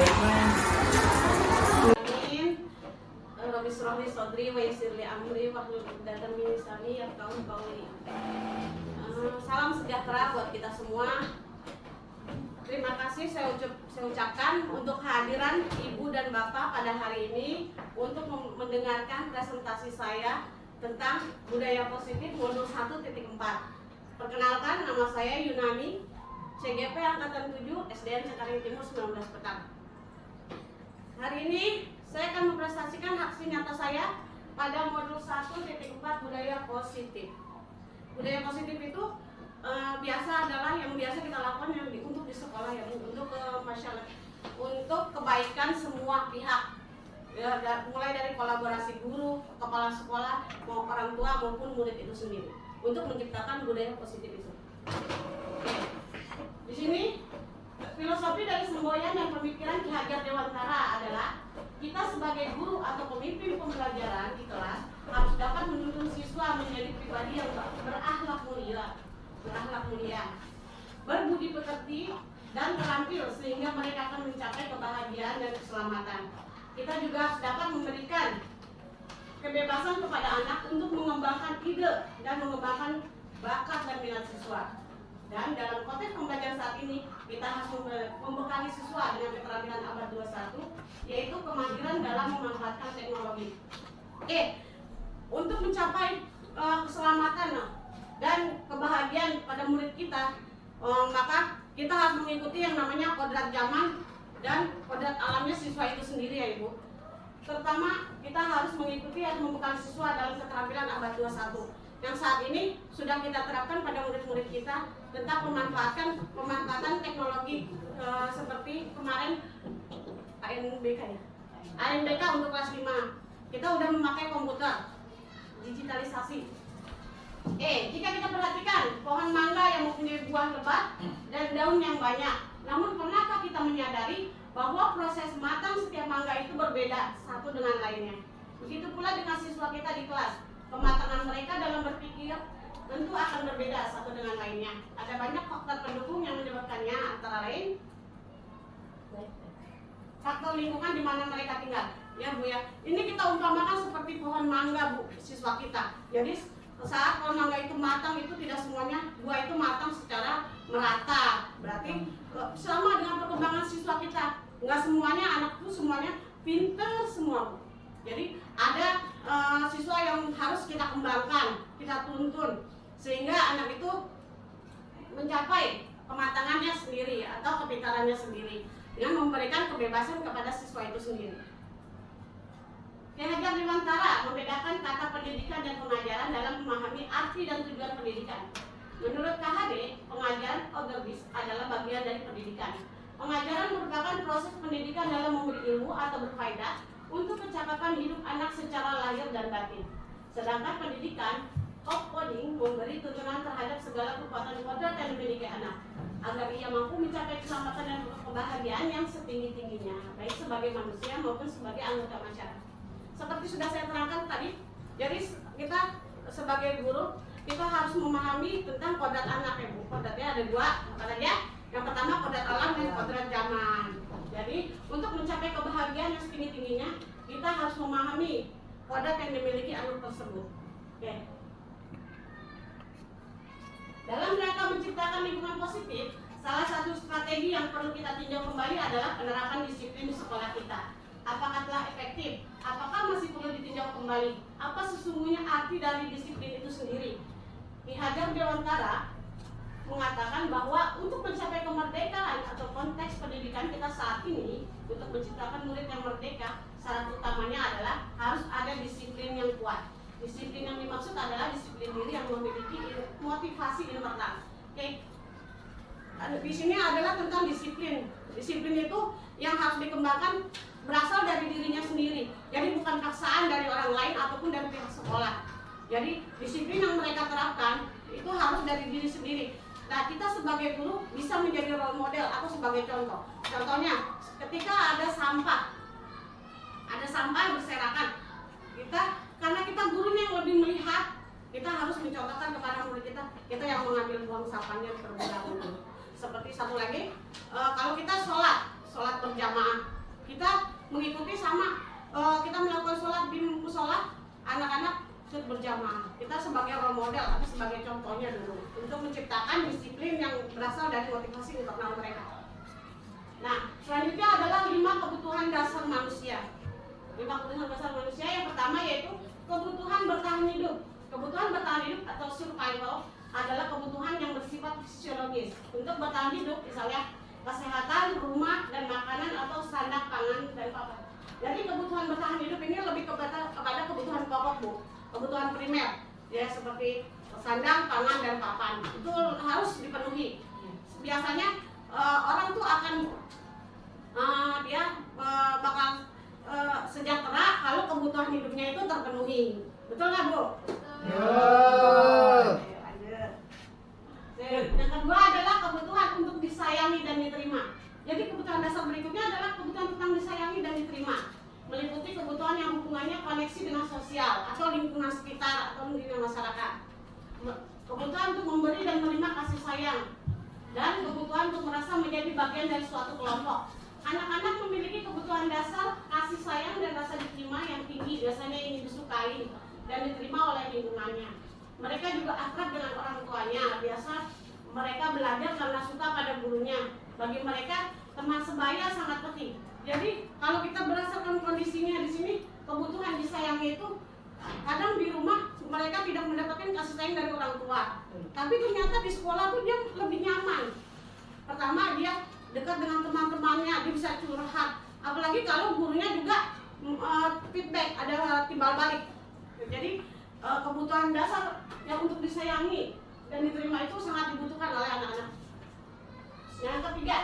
Amin. Rabbi shrah li sadri wa yassir li amri wahlul 'uqdatam min lisani yafqahu qawli. Salam sejahtera buat kita semua. Terima kasih saya ucapkan untuk kehadiran Ibu dan Bapak pada hari ini untuk mendengarkan presentasi saya tentang budaya positif modul 1.4. Perkenalkan, nama saya Yunani, CGP Angkatan 7, SDN Cengkareng Timur 19 Petang. Hari ini saya akan mempresentasikan aksi nyata saya pada modul 1.4 budaya positif. Budaya positif itu biasa adalah yang biasa kita lakukan untuk di sekolah ya, untuk masyarakat, untuk kebaikan semua pihak. Ya, mulai dari kolaborasi guru, kepala sekolah, mau orang tua maupun murid itu sendiri, untuk menciptakan budaya positif itu. Di sini filosofi dari semboyan dan pemikiran Ki Hajar Dewantara adalah kita sebagai guru atau pemimpin pembelajaran di kelas harus dapat menuntun siswa menjadi pribadi yang berakhlak mulia, berbudi pekerti dan terampil sehingga mereka akan mencapai kebahagiaan dan keselamatan. Kita juga harus dapat memberikan kebebasan kepada anak untuk mengembangkan ide dan mengembangkan bakat dan minat siswa. Dan dalam konteks pembelajaran saat ini, kita harus membekali siswa dengan keterampilan abad 21, yaitu kemandirian dalam memanfaatkan teknologi. Untuk mencapai keselamatan dan kebahagiaan pada murid kita, maka kita harus mengikuti yang namanya kodrat zaman dan kodrat alamnya siswa itu sendiri ya Ibu. Terutama kita harus mengikuti atau membekali siswa dalam keterampilan abad 21 yang saat ini sudah kita terapkan pada murid-murid kita tentang pemanfaatan teknologi seperti kemarin ANBK ya. ANBK untuk kelas 5. Kita udah memakai komputer, digitalisasi. Jika kita perhatikan pohon mangga yang mempunyai buah lebat dan daun yang banyak, namun pernahkah kita menyadari bahwa proses matang setiap mangga itu berbeda satu dengan lainnya? Begitu pula dengan siswa kita di kelas. Kematangan mereka dalam berpikir tentu akan berbeda satu dengan lainnya. Ada banyak faktor pendukung yang menyebabkannya, antara lain faktor lingkungan di mana mereka tinggal. Ya Bu ya, ini kita umpamakan seperti pohon mangga Bu, siswa kita. Jadi saat pohon mangga itu matang, itu tidak semuanya buah itu matang secara merata. Berarti sama dengan perkembangan siswa kita, nggak semuanya anak itu semuanya pinter semua Bu. Jadi ada siswa yang harus kita kembangkan, kita tuntun sehingga anak itu mencapai kematangannya sendiri atau kepintarannya sendiri dengan memberikan kebebasan kepada siswa itu sendiri. Ki Hajar Dewantara membedakan kata pendidikan dan pengajaran dalam memahami arti dan tujuan pendidikan. Menurut KHD, pengajaran otomatis adalah bagian dari pendidikan. Pengajaran merupakan proses pendidikan dalam memberi ilmu atau berfaedah untuk pencakapan hidup anak secara lahir dan batin. Sedangkan pendidikan, coding, memberi tuntunan terhadap segala kekuatan kodrat yang dimiliki anak, agar ia mampu mencapai keselamatan dan kebahagiaan yang setinggi-tingginya, baik sebagai manusia maupun sebagai anggota masyarakat. Seperti sudah saya terangkan tadi, jadi kita sebagai guru, kita harus memahami tentang kodrat anak ya Bu. Kodratnya ada dua, kodratnya yang pertama kodrat alam dan kodrat zaman. Jadi untuk mencapai kebahagiaan yang setinggi-tingginya, kita harus memahami kodrat yang dimiliki anak tersebut. Oke. Dalam rangka menciptakan lingkungan positif, salah satu strategi yang perlu kita tinjau kembali adalah penerapan disiplin di sekolah kita. Apakah telah efektif? Apakah masih perlu ditinjau kembali? Apa sesungguhnya arti dari disiplin itu sendiri? Ki Hajar Dewantara mengatakan bahwa untuk mencapai kemerdekaan atau konteks pendidikan kita saat ini, untuk menciptakan murid yang merdeka, syarat utamanya adalah harus ada disiplin yang kuat. Disiplin yang dimaksud adalah disiplin diri yang memiliki motivasi internal. Oke. Di sini adalah tentang disiplin. Disiplin itu yang harus dikembangkan berasal dari dirinya sendiri. Jadi bukan paksaan dari orang lain ataupun dari pihak sekolah. Jadi disiplin yang mereka terapkan itu harus dari diri sendiri. Nah, kita sebagai guru bisa menjadi role model atau sebagai contoh. Contohnya, ketika ada sampah berserakan, karena kita gurunya yang lebih melihat, kita harus mencontohkan kepada murid kita yang mengambil buang sampahnya terlebih dahulu. Seperti satu lagi, kalau kita sholat sholat berjamaah. Kita mengikuti sama, kita melakukan sholat di musola, anak-anak ikut berjamaah. Kita sebagai role model atau sebagai contohnya dulu untuk menciptakan disiplin yang berasal dari motivasi internal mereka. Nah, selanjutnya adalah 5 kebutuhan dasar manusia. 5 kebutuhan dasar manusia yang pertama yaitu kebutuhan bertahan hidup. Kebutuhan bertahan hidup atau survival adalah kebutuhan yang bersifat fisiologis. Untuk bertahan hidup, misalnya kesehatan, rumah, dan makanan atau sandang pangan dan papan. Jadi kebutuhan bertahan hidup ini lebih kepada kebutuhan pokok, Bu. Kebutuhan primer, ya seperti sandang, pangan, dan papan. Itu harus dipenuhi. Biasanya orang tuh akan bakal sejahtera kalau kebutuhan hidupnya itu terpenuhi. Betul nggak, Bu? Betul. Yang kedua adalah kebutuhan untuk disayangi dan diterima. Jadi kebutuhan dasar berikutnya adalah kebutuhan tentang disayangi dan diterima, meliputi kebutuhan yang hubungannya koneksi dengan sosial atau lingkungan sekitar atau lingkungan masyarakat. Kebutuhan untuk memberi dan menerima kasih sayang, dan kebutuhan untuk merasa menjadi bagian dari suatu kelompok. Anak-anak memiliki kebutuhan dasar kasih sayang dan rasa diterima yang tinggi, biasanya ingin disukai dan diterima oleh lingkungannya. Mereka juga akrab dengan orang tuanya. Biasa mereka belajar karena suka pada gurunya. Bagi mereka teman sebaya sangat penting. Jadi kalau kita berdasarkan kondisinya di sini, kebutuhan disayangi itu kadang di rumah mereka tidak mendapatkan kasih sayang dari orang tua. Tapi ternyata di sekolah tuh dia lebih nyaman. Pertama, dia dekat dengan teman-temannya, dia bisa curhat. Apalagi kalau gurunya juga feedback, ada timbal balik. Jadi kebutuhan dasar yang untuk disayangi dan diterima itu sangat dibutuhkan oleh anak-anak. Yang ketiga,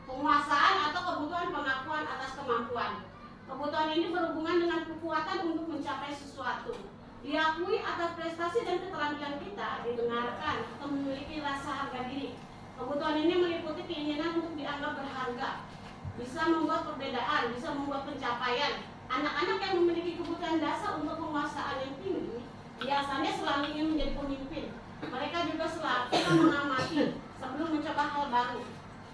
penguasaan atau kebutuhan pengakuan atas kemampuan. Kebutuhan ini berhubungan dengan kekuatan untuk mencapai sesuatu. Diakui atas prestasi dan keterampilan kita, didengarkan atau memiliki rasa harga diri. Kebutuhan ini meliputi keinginan untuk dianggap berharga, bisa membuat perbedaan, bisa membuat pencapaian. Anak-anak yang memiliki kebutuhan dasar untuk penguasaan yang tinggi biasanya selalu ingin menjadi pemimpin. Mereka juga selalu mengamati sebelum mencoba hal baru,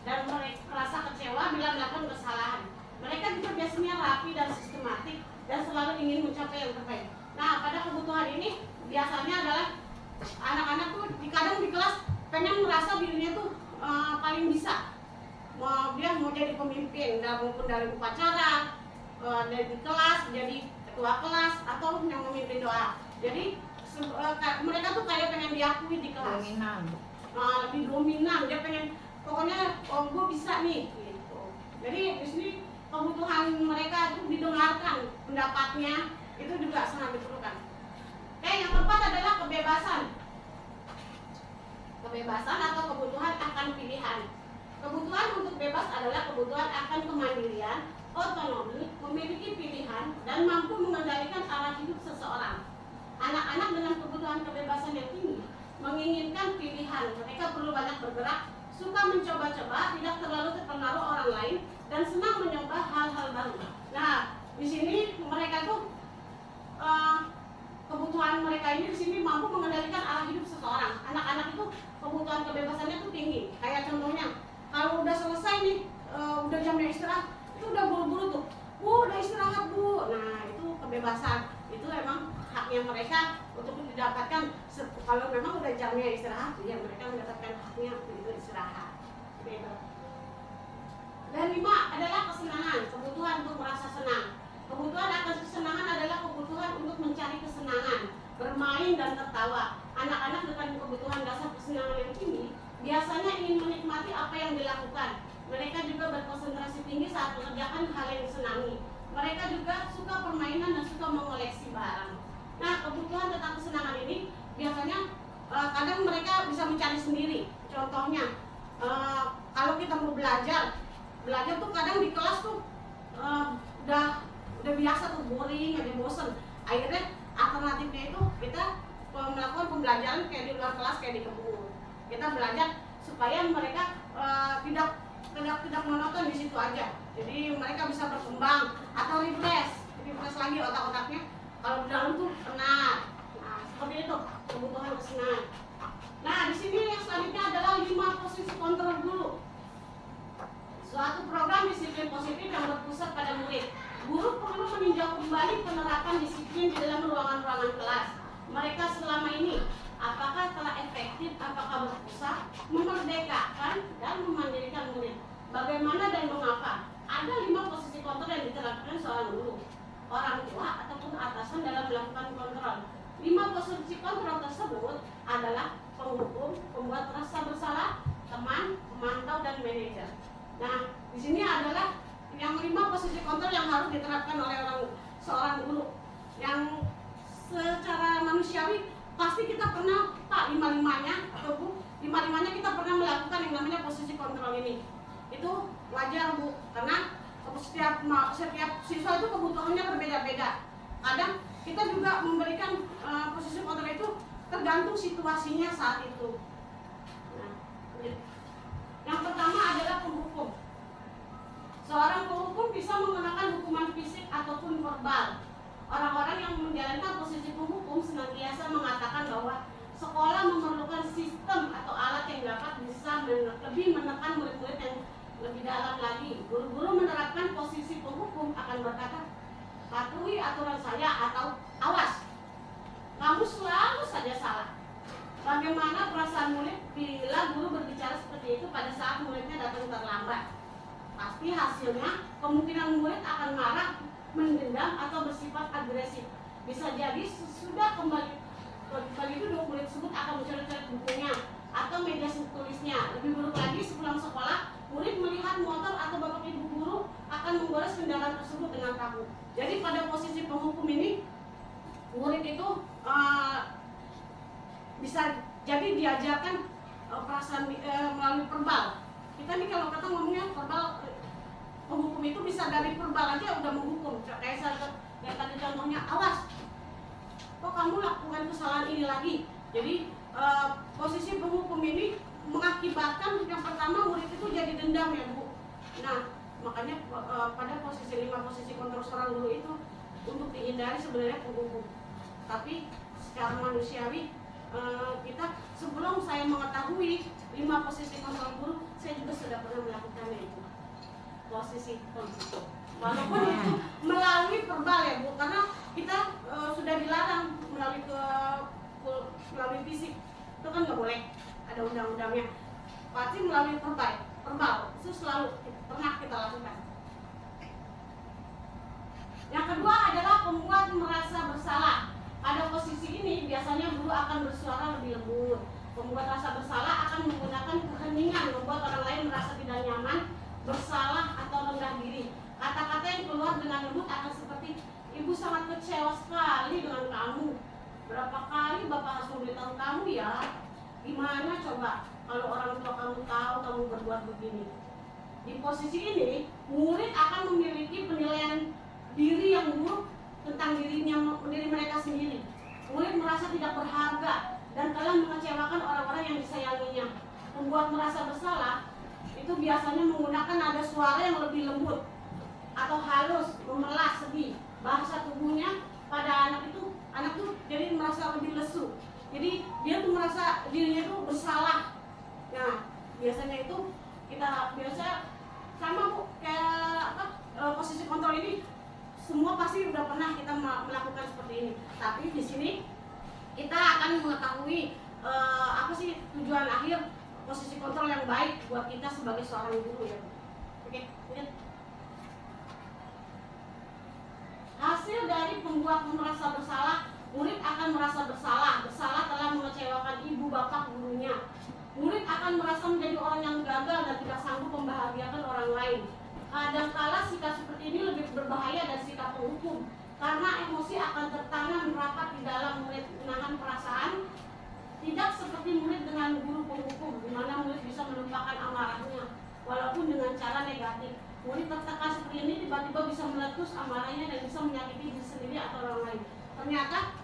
dan mereka merasa kecewa bila melakukan kesalahan. Mereka juga biasanya rapi dan sistematik dan selalu ingin mencapai yang terbaik. Nah, pada kebutuhan ini biasanya adalah anak-anak tuh kadang di kelas pengen merasa dirinya tuh paling bisa. Dia mau jadi pemimpin, maupun dari upacara, dari kelas, jadi ketua kelas, atau yang memimpin doa. Jadi mereka tuh kayak pengen diakui di kelas. Dominan. Lebih dominan, dia pengen pokoknya gue bisa nih gitu. Jadi di sini kebutuhan mereka itu didengarkan, pendapatnya itu juga sangat diperlukan. Oke, yang keempat adalah kebebasan. Kebebasan atau kebutuhan akan pilihan. Kebutuhan untuk bebas adalah kebutuhan akan kemandirian, otonomi, memiliki pilihan, dan mampu mengendalikan arah hidup seseorang. Anak-anak dengan kebutuhan kebebasan yang tinggi menginginkan pilihan. Mereka perlu banyak bergerak, suka mencoba-coba, tidak terlalu terpengaruh orang lain, dan senang mencoba hal-hal baru. Nah, di sini mereka tuh kebutuhan mereka ini di sini mampu mengendalikan arah hidup seseorang. Anak-anak itu kebutuhan kebebasannya tuh tinggi. Kayak contohnya, kalau udah selesai nih, udah jamnya istirahat, itu udah buru-buru tuh. Udah istirahat, Bu. Nah, itu kebebasan. Itu emang haknya mereka untuk didapatkan. Kalau memang udah jamnya istirahat, ya mereka mendapatkan haknya untuk istirahat. Gitu. Dan 5 adalah kesenangan, kebutuhan untuk merasa senang. Kebutuhan akan kesenangan adalah kebutuhan untuk mencari kesenangan, bermain dan tertawa. Anak-anak dengan kebutuhan dasar kesenangan yang tinggi biasanya ingin menikmati apa yang dilakukan. Mereka juga berkonsentrasi tinggi saat mengerjakan hal yang disenangi. Mereka juga suka permainan dan suka mengoleksi barang. Nah, kebutuhan tentang kesenangan ini biasanya kadang mereka bisa mencari sendiri. Contohnya, kalau kita mau belajar tuh kadang di kelas tuh udah biasa tuh boring, ada bosen. Akhirnya alternatifnya itu kita melakukan pembelajaran kayak di luar kelas, kayak di kebun. Kita belajar supaya mereka tidak monoton di situ aja. Jadi mereka bisa berkembang atau refresh lagi otak-otaknya. Kalau di dalam tuh penat. Nah, seperti itu kebutuhan kesenangan. Nah, di sini yang selanjutnya adalah 5 posisi kontrol dulu. Suatu program disiplin positif yang berpusat pada murid. Guru perlu meninjau kembali penerapan disiplin di dalam ruangan-ruangan kelas. Mereka selama ini apakah telah efektif, apakah berpusat, memerdekakan dan memandirikan murid. Bagaimana dan mengapa? Ada 5 posisi kontrol yang diterapkan seorang guru, orang tua ataupun atasan dalam melakukan kontrol. 5 posisi kontrol tersebut adalah penghukum, pembuat rasa bersalah, teman, pemantau, dan manajer. Nah, di sini adalah yang 5 posisi kontrol yang harus diterapkan oleh seorang guru. Yang secara manusiawi pasti kita pernah, Pak, 5-5-nya atau Bu, 5-5-nya kita pernah melakukan yang namanya posisi kontrol ini. Itu wajar, Bu, karena setiap siswa itu kebutuhannya berbeda-beda. Kadang kita juga memberikan posisi kontrol itu tergantung situasinya saat itu. Nah, yang pertama adalah penghukum. Seorang penghukum bisa menggunakan hukuman fisik ataupun verbal. Orang-orang yang menjalankan posisi penghukum senantiasa mengatakan bahwa sekolah memerlukan sistem atau alat yang dapat bisa lebih menekan murid-murid yang lebih dalam lagi. Guru-guru menerapkan posisi penghukum akan berkata, patuhi aturan saya atau awas, kamu selalu saja salah. Bagaimana perasaan murid bila guru berbicara seperti itu pada saat muridnya datang terlambat? Pasti hasilnya kemungkinan murid akan marah, mendendam atau bersifat agresif. Bisa jadi sudah kembali duduk, murid tersebut akan mencoret-coret bukunya atau media tulisnya. Lebih buruk lagi, sepulang sekolah murid melihat motor atau bapak ibu guru akan menggores kendaraan tersebut dengan kaku. Jadi pada posisi penghukum ini murid itu bisa jadi diajarkan perasaan melalui verbal. Kita nih kalau kata ngomongnya verbal, penghukum itu bisa dari verbal aja udah menghukum. Kayak tadi contohnya, awas, kok kamu lakukan kesalahan ini lagi. Jadi posisi penghukum ini mengakibatkan yang pertama murid itu jadi dendam, ya Bu. Nah, makanya pada posisi 5 posisi kontrol seorang guru itu untuk dihindari sebenarnya penghukum. Tapi secara manusiawi kita sebelum saya mengetahui 5 posisi kontrol guru, saya juga sudah pernah melakukannya itu. Posisi penghukum. Walaupun itu melalui verbal, ya Bu, karena kita sudah dilarang melalui fisik, itu kan nggak boleh, ada undang-undangnya. Pasti melalui verbal itu selalu pernah kita lakukan. Yang kedua adalah membuat merasa bersalah. Pada posisi ini biasanya guru akan bersuara lebih lembut. Membuat rasa bersalah akan menggunakan keheningan, membuat orang lain merasa tidak nyaman, bersalah atau rendah diri. Kata-kata yang keluar dengan lembut akan seperti, ibu sangat kecewa sekali dengan kamu. Berapa kali bapak harus memberitahu kamu ya? Gimana coba kalau orang tua kamu tahu kamu berbuat begini? Di posisi ini, murid akan memiliki penilaian diri yang buruk tentang diri mereka sendiri. Murid merasa tidak berharga dan telah mengecewakan orang-orang yang disayanginya. Membuat merasa bersalah itu biasanya menggunakan nada suara yang lebih lembut atau halus, memelas, sedih. Bahasa tubuhnya pada anak tuh jadi merasa lebih lesu. Jadi dia tuh merasa dirinya tuh bersalah. Nah, biasanya itu kita biasa sama Bu, kayak posisi kontrol ini semua pasti udah pernah kita melakukan seperti ini. Tapi di sini kita akan mengetahui apa sih tujuan akhir posisi kontrol yang baik buat kita sebagai seorang guru, ya. Oke, lihat. Hasil dari pembuat merasa bersalah, murid akan merasa bersalah telah mengecewakan ibu bapak gurunya. Murid akan merasa menjadi orang yang gagal dan tidak sanggup membahagiakan orang lain. Kadangkala sikap seperti ini lebih berbahaya dari sikap penghukum, karena emosi akan tertanam rapat di dalam murid, menahan perasaan. Tidak seperti murid dengan guru penghukum, di mana murid bisa menumpahkan amarahnya, walaupun dengan cara negatif. Murid tertekan seperti ini tiba-tiba bisa meletus amarahnya dan bisa menyakiti diri sendiri atau orang lain. Ternyata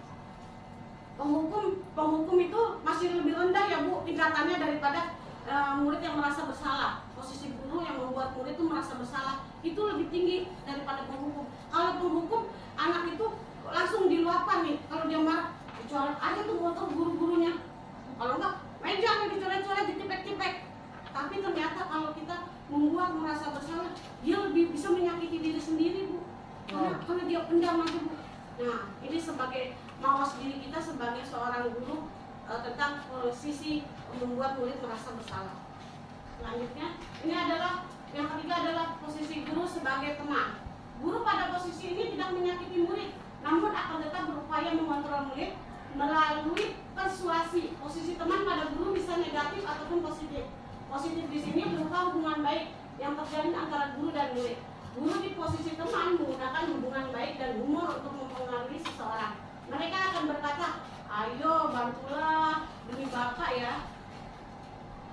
penghukum itu masih lebih rendah, ya Bu, tingkatannya daripada murid yang merasa bersalah. Posisi guru yang membuat murid itu merasa bersalah itu lebih tinggi daripada penghukum. Kalau penghukum, anak itu langsung diluapkan nih. Kalau dia marah, dicoret aja tuh motor guru-gurunya. Kalau enggak, meja dicoret-coret, ditipek-tipek. Tapi ternyata kalau kita membuat merasa bersalah, dia lebih bisa menyakiti diri sendiri, Bu. Karena dia pendam aja, Bu. Nah, ini sebagai mawas diri kita sebagai seorang guru tentang sisi membuat murid merasa bersalah. Selanjutnya, ini adalah yang ketiga adalah posisi guru sebagai teman. Guru pada posisi ini tidak menyakiti murid, namun akan tetap berupaya mengontrol murid melalui persuasi. Posisi teman pada guru bisa negatif ataupun positif. Positif di sini berupa hubungan baik yang terjalin antara guru dan murid. Guru di posisi teman menggunakan hubungan baik dan humor untuk mempengaruhi seseorang. Mereka akan berkata, ayo bantulah demi Bapak ya.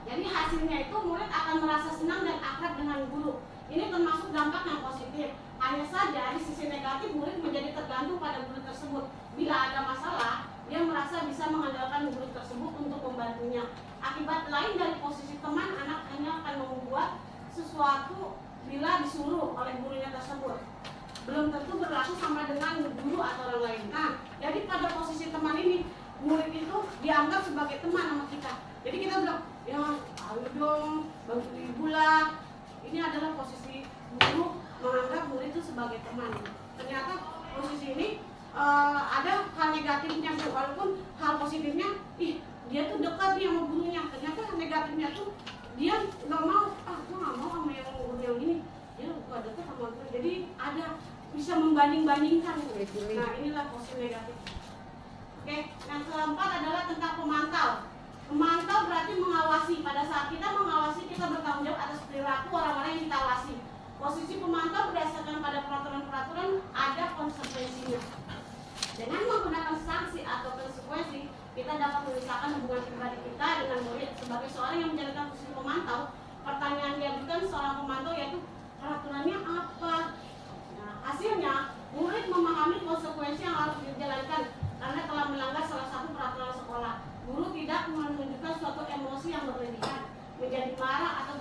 Jadi hasilnya itu murid akan merasa senang dan akrab dengan guru. Ini termasuk dampak yang positif. Hanya saja di sisi negatif murid menjadi tergantung pada guru tersebut. Bila ada masalah, dia merasa bisa mengandalkan guru tersebut untuk membantunya. Akibat lain dari posisi teman, anak hanya akan membuat sesuatu bila disuruh oleh gurunya tersebut. Belum tentu berlaku sama dengan guru atau orang lain. Nah, jadi pada posisi teman ini, murid itu dianggap sebagai teman sama kita. Jadi kita bilang, ya ayo dong, bantu ibu lah. Ini adalah posisi guru menganggap murid itu sebagai teman. Ternyata posisi ini ada hal negatifnya, walaupun hal positifnya, dia tuh dekat nih sama gurunya. Ternyata negatifnya tuh dia nggak mau, gue nggak mau sama yang guru yang ini. Dia nggak dekat sama guru. Jadi ada bisa membanding-bandingkan. Nah, inilah posisi negatif. Oke, yang keempat adalah tentang pemantau. Memantau berarti mengawasi. Pada saat kita mengawasi, kita bertanggung jawab atas perilaku orang-orang yang kita awasi. Posisi pemantau berdasarkan pada peraturan-peraturan ada konsekuensinya. Dengan menggunakan sanksi atau konsekuensi, kita dapat memisahkan hubungan pribadi kita dengan murid. Sebagai seorang yang menjalankan posisi pemantau, pertanyaan yang diajukan seorang pemantau yaitu peraturannya apa? Nah, hasilnya murid memahami konsekuensi yang harus dijalankan karena telah melanggar salah satu peraturan sekolah. Guru tidak menunjukkan suatu emosi yang berlebihan, menjadi marah atau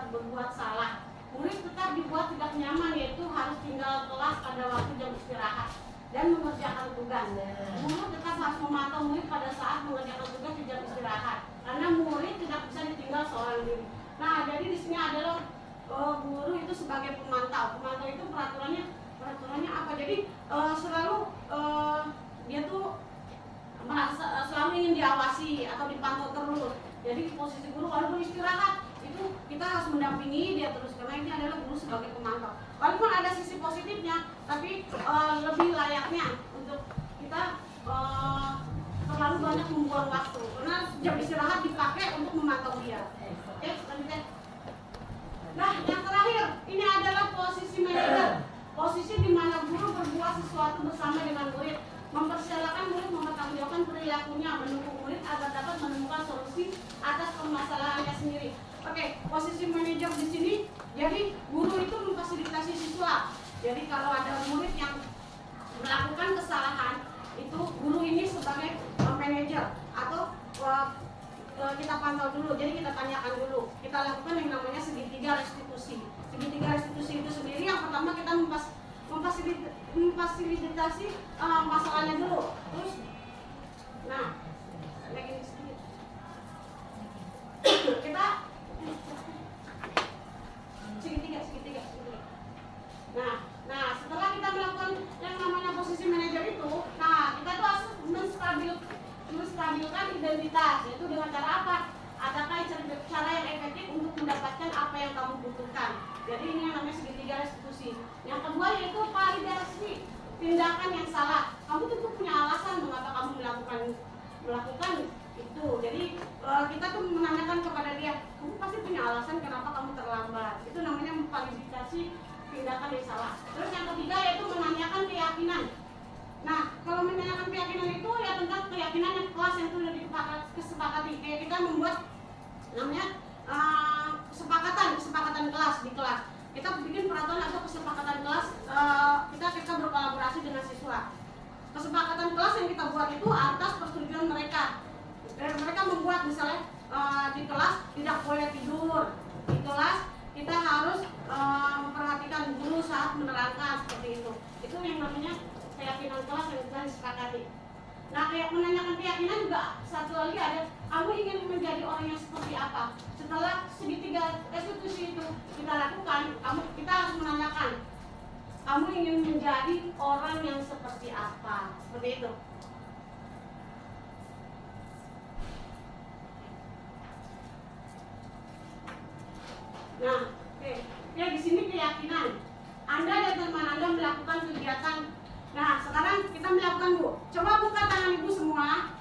berbuat salah. Murid tetap dibuat tidak nyaman, yaitu harus tinggal kelas pada waktu jam istirahat dan mengerjakan tugas. Guru tetap harus memantau murid pada saat mengerjakan tugas di jam istirahat, karena murid tidak bisa ditinggal seorang diri. Nah, jadi di sini adalah guru itu sebagai pemantau. Pemantau itu peraturannya apa? Jadi selalu dia tuh merasa selalu ingin diawasi atau dipantau terus. Jadi posisi guru walaupun istirahat itu kita harus mendampingi dia terus, karena ini adalah guru sebagai pemantau. Walaupun ada sisi positifnya, tapi lebih layaknya untuk kita terlalu banyak membuang waktu, karena jam istirahat dipakai untuk memantau dia. Oke, lanjutkan. Nah, yang terakhir ini adalah posisi manajer. Posisi di mana guru berbuat sesuatu bersama dengan murid, mempersilahkan murid mempertanggungjawabkan perilakunya, mendukung murid agar dapat menemukan solusi atas permasalahannya sendiri. Oke, posisi manajer di sini, jadi guru itu memfasilitasi siswa. Jadi kalau ada murid yang melakukan kesalahan, itu guru ini sebagai manajer atau kita pantau dulu. Jadi kita tanyakan dulu. Kita lakukan yang namanya segitiga restitusi. Segitiga restitusi itu sendiri yang pertama kita memfasilitasi masalahnya dulu. Terus, nah, lagi sedikit. Kita segitiga. Nah, setelah kita melakukan yang namanya posisi manajer itu, nah kita tuh harus menstabilkan identitas. Yaitu dengan cara apa? Adakah cara yang efektif untuk mendapatkan apa yang kamu butuhkan? Jadi ini yang namanya segitiga restitusi. Yang kedua yaitu validasi tindakan yang salah. Kamu tentu punya alasan mengapa kamu melakukan itu. Jadi kita tuh menanyakan kepada dia, kamu pasti punya alasan kenapa kamu terlambat. Itu namanya memvalidasi tindakan yang salah. Terus yang ketiga yaitu menanyakan keyakinan. Nah, kalau menanyakan keyakinan itu ya tentang keyakinan yang kelas yang sudah disepakati. Kayak kita membuat namanya kesepakatan kelas di kelas. Kita bikin peraturan atau kesepakatan kelas, kita berkolaborasi dengan siswa. Kesepakatan kelas yang kita buat itu atas persetujuan mereka. Mereka membuat misalnya di kelas tidak boleh tidur, di kelas kita harus memperhatikan guru saat menerangkan seperti itu. Itu yang namanya keyakinan kelas yang sudah disepakati. Nah, kayak menanyakan keyakinan juga satu lagi ada, kamu ingin menjadi orang yang seperti apa? Setelah segitiga restitusi itu kita lakukan, kita harus menanyakan, kamu ingin menjadi orang yang seperti apa? Seperti itu. Nah, oke. Ya, di sini keyakinan. Anda dan teman Anda melakukan kegiatan. Nah, sekarang kita melakukan, Bu. Coba buka tangan Ibu semua.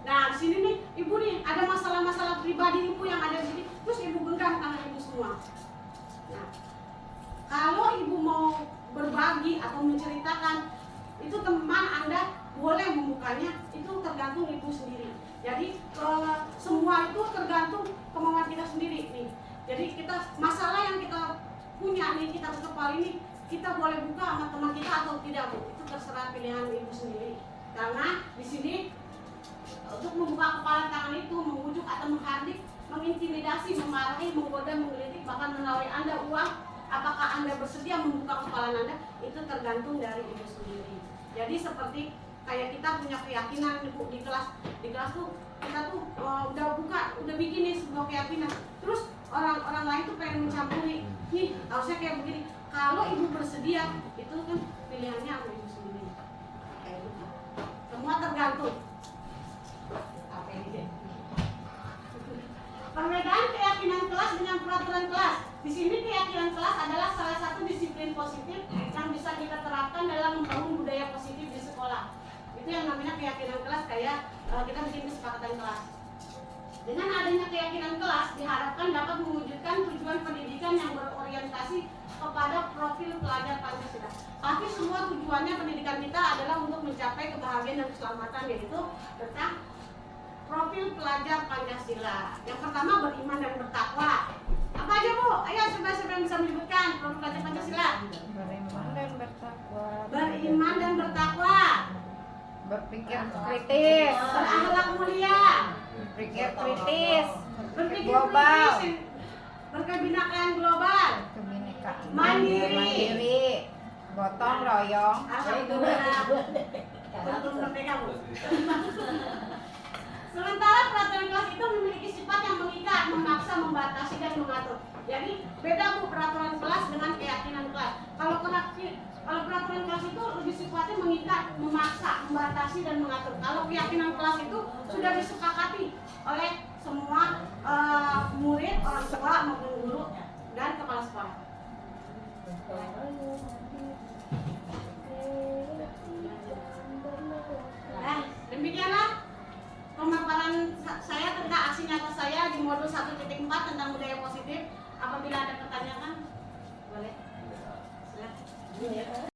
Nah, di sini nih, Ibu nih ada masalah-masalah pribadi Ibu yang ada di sini. Terus Ibu genggam tangan Ibu semua. Nah, kalau Ibu mau berbagi atau menceritakan, itu teman Anda boleh membukanya, itu tergantung Ibu sendiri. Jadi semua itu tergantung kemauan kita sendiri nih. Jadi masalah yang kita punya nih, kita kepala ini, kita boleh buka sama teman kita atau tidak, Bu. Itu terserah pilihan Ibu sendiri. Karena di sini untuk membuka kepala tangan itu membujuk atau menghardik, mengintimidasi, memarahi, menggoda, menggelitik, bahkan menawari Anda uang. Apakah Anda bersedia membuka kepala Anda? Itu tergantung dari Ibu sendiri. Jadi seperti kayak kita punya keyakinan di kelas tuh kita tuh udah bikin nih sebuah keyakinan. Terus orang lain tuh pengen mencampuri. Nih, harusnya kayak begini. Kalau Ibu bersedia, itu kan pilihannya sama Ibu sendiri. Kayak gitu. Semua tergantung. Perbedaan keyakinan kelas dengan peraturan kelas. Di sini keyakinan kelas adalah salah satu disiplin positif yang bisa kita terapkan dalam membangun budaya positif di sekolah. Itu yang namanya keyakinan kelas, kayak kita bikin kesepakatan kelas. Dengan adanya keyakinan kelas diharapkan dapat mewujudkan tujuan pendidikan yang berorientasi kepada profil pelajar Pancasila. Tapi semua tujuannya pendidikan kita adalah untuk mencapai kebahagiaan dan keselamatan, yaitu tentang profil pelajar Pancasila. Yang pertama, beriman dan bertakwa. Apa aja, Bu? Ayo siapa yang bisa menyebutkan profil pelajar Pancasila? Beriman dan bertakwa. Beriman dan bertakwa. Berpikir kritis. Berakhlak mulia. Berpikir kritis. Berpikir global. kritis. Berkebinekaan global. Kebinekaan. Mandiri. Gotong royong. Alhamdulillah. Betul merdeka, Bu. Sementara peraturan kelas itu memiliki sifat yang mengikat, memaksa, membatasi, dan mengatur. Jadi beda, Bu, peraturan kelas dengan keyakinan kelas. Kalau peraturan kelas itu lebih sifatnya mengikat, memaksa, membatasi, dan mengatur. Kalau keyakinan kelas itu sudah disepakati oleh semua murid, orang tua maupun guru dan kepala sekolah. Nah, demikianlah pemaparan saya tentang aksi nyata saya di modul 1.4 tentang budaya positif. Apabila ada pertanyaan, boleh. Silakan.